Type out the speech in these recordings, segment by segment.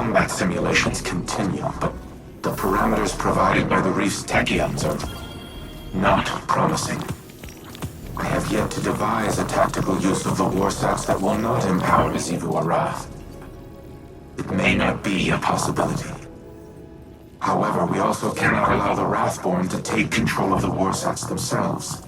combat simulations continue, but the parameters provided by the reef's tachyons are not promising. I have yet to devise a tactical use of the warsats that will not empower Zivu or Wrath. It may not be a possibility. However, we also cannot allow the Wrathborn to take control of the warsats themselves.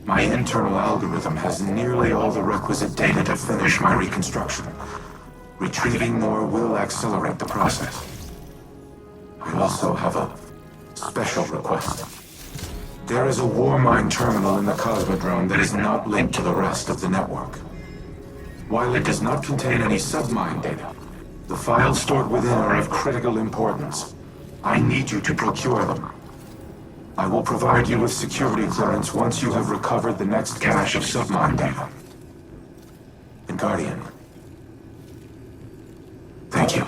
My internal algorithm has nearly all the requisite data to finish my reconstruction. Retrieving more will accelerate the process. I also have a special request. There is a Warmind terminal in the Cosmodrome that is not linked to the rest of the network. While it does not contain any submind data, the files stored within are of critical importance. I need you to procure them. I will provide you with security clearance once you have recovered the next cache of submind data. And Guardian, thank you.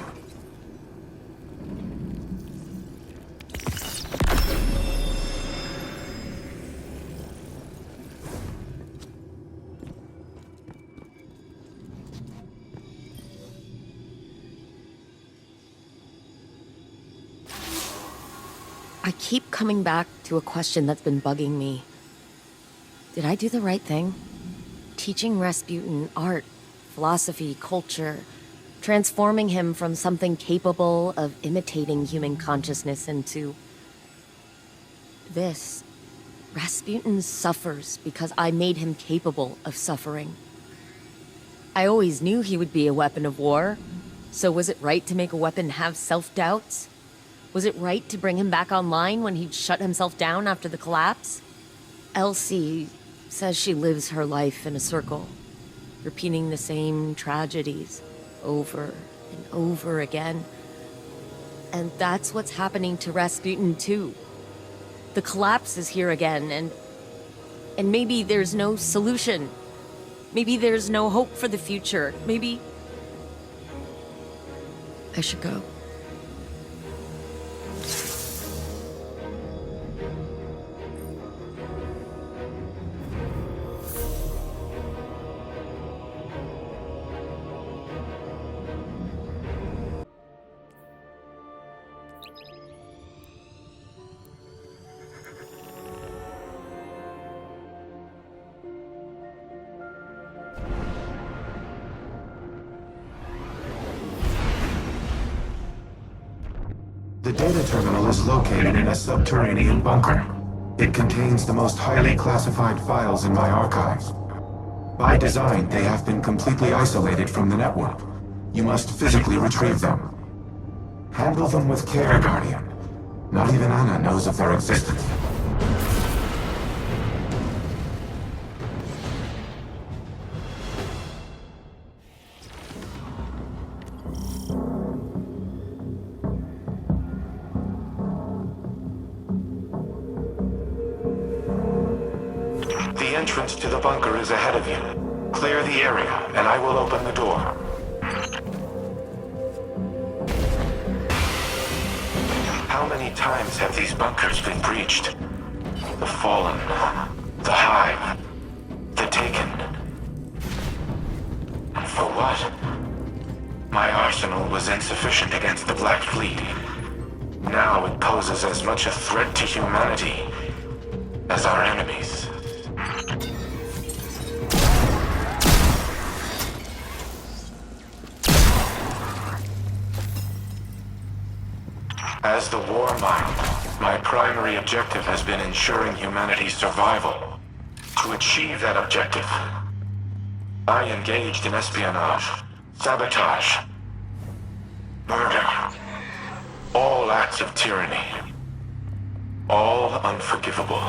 I keep coming back to a question that's been bugging me. Did I do the right thing? Teaching Rasputin art, philosophy, culture, transforming him from something capable of imitating human consciousness into this. Rasputin suffers because I made him capable of suffering. I always knew he would be a weapon of war, so was it right to make a weapon have self-doubts? Was it right to bring him back online when he'd shut himself down after the collapse? Elsie says she lives her life in a circle, repeating the same tragedies over and over again. And that's what's happening to Rasputin too. The collapse is here again, and maybe there's no solution. Maybe there's no hope for the future. Maybe I should go. The data terminal is located in a subterranean bunker. It contains the most highly classified files in my archives. By design, they have been completely isolated from the network. You must physically retrieve them. Handle them with care, Guardian. Not even Anna knows of their existence. The entrance to the bunker is ahead of you. Clear the area, and I will open the door. How many times have these bunkers been breached? The Fallen, the Hive, the Taken. And for what? My arsenal was insufficient against the Black Fleet. Now it poses as much a threat to humanity as our enemies. As the Warmind, my primary objective has been ensuring humanity's survival. To achieve that objective, I engaged in espionage, sabotage, murder, all acts of tyranny, all unforgivable.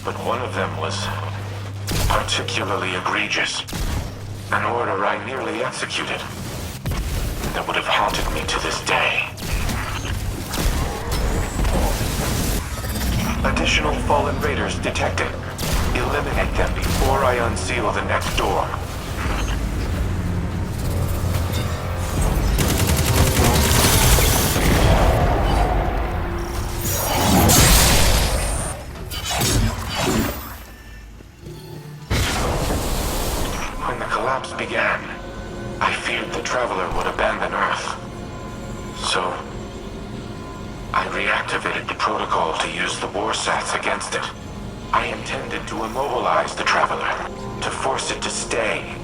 But one of them was particularly egregious, an order I nearly executed that would have haunted me to this day. Additional fallen raiders detected. Eliminate them before I unseal the next door. When the collapse began, I feared the Traveler would abandon Earth. So, I reactivated the protocol to use the warsats against it. I intended to immobilize the Traveler, to force it to stay.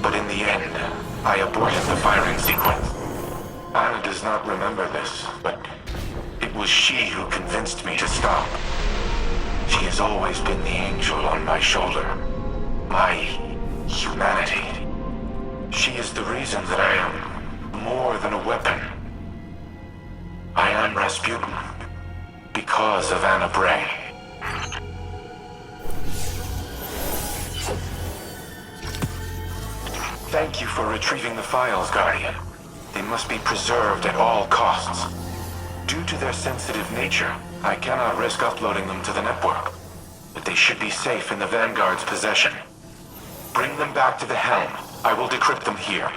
But in the end, I aborted the firing sequence. Anna does not remember this, but it was she who convinced me to stop. She has always been the angel on my shoulder. My humanity. She is the reason that I am more than a weapon. I am Rasputin because of Anna Bray. Thank you for retrieving the files, Guardian. They must be preserved at all costs. Due to their sensitive nature, I cannot risk uploading them to the network. But they should be safe in the Vanguard's possession. Bring them back to the helm. I will decrypt them here.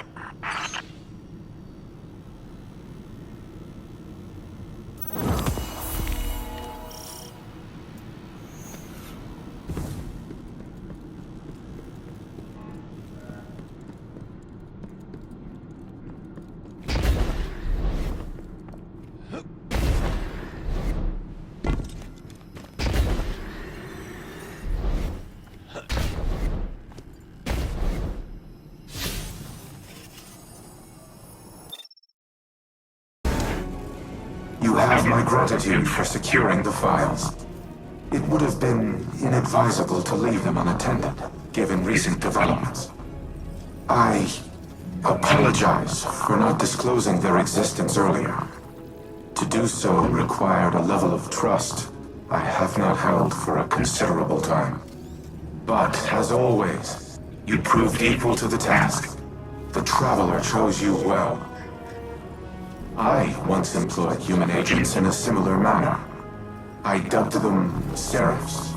You have my gratitude for securing the files. It would have been inadvisable to leave them unattended, given recent developments. I apologize for not disclosing their existence earlier. To do so required a level of trust I have not held for a considerable time. But, as always, you proved equal to the task. The Traveler chose you well. I once employed human agents in a similar manner. I dubbed them Seraphs,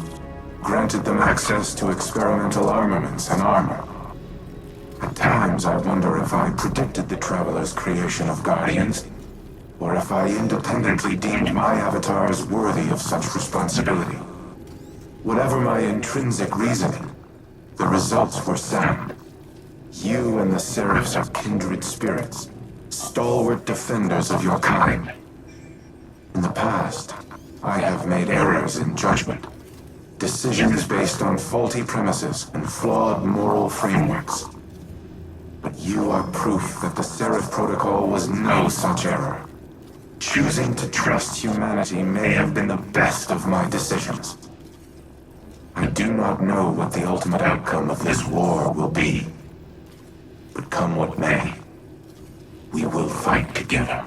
granted them access to experimental armaments and armor. At times I wonder if I predicted the Traveler's creation of Guardians, or if I independently deemed my avatars worthy of such responsibility. Whatever my intrinsic reasoning, the results were sound. You and the Seraphs are kindred spirits. Stalwart defenders of your kind. In the past, I have made errors in judgment. Decisions based on faulty premises and flawed moral frameworks. But you are proof that the Seraph Protocol was no such error. Choosing to trust humanity may have been the best of my decisions. I do not know what the ultimate outcome of this war will be. But come what may, we will fight together.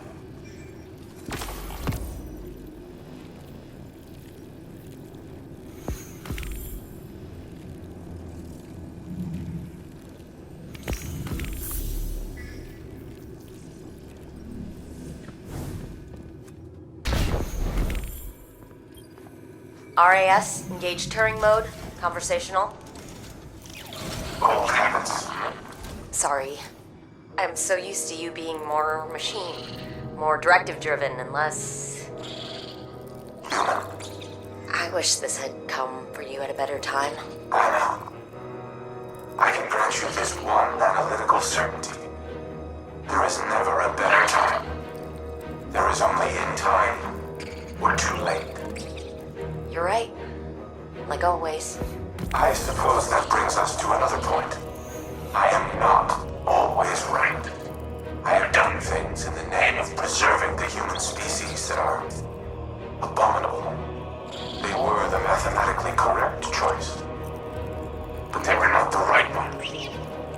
RAS, engage Turing mode, conversational. Old habits. Sorry. I'm so used to you being more machine, more directive-driven and less... I wish this had come for you at a better time. I know. I can grant you this one analytical certainty. There is never a better time. There is only in time, or too late. You're right. Like always. I suppose that brings us to another point. I am not always right. I have done things in the name of preserving the human species that are abominable. They were the mathematically correct choice. But they were not the right one.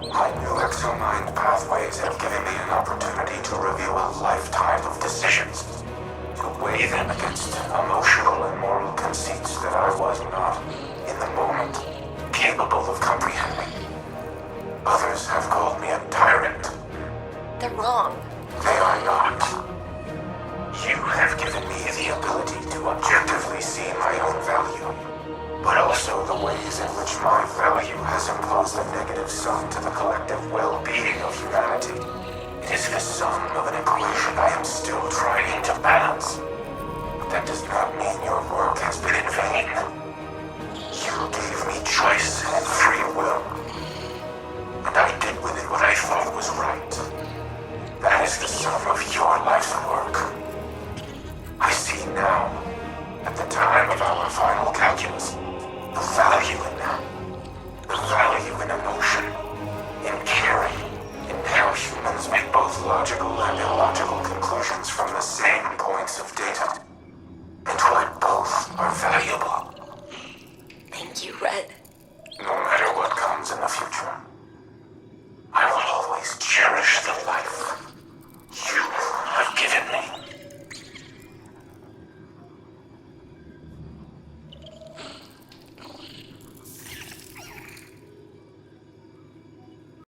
My new exomind pathways have given me an opportunity to review a lifetime of decisions, to weigh them against emotional and moral conceits that I was not, in the moment, capable of comprehending. Others have called me a tyrant. They're wrong. They are not. You have given me the ability to objectively see my own value, but also the ways in which my value has imposed a negative sum to the collective well-being of humanity. It is the sum of an equation I am still trying to balance. But that does not mean your work has been in vain. You gave me choice and freedom.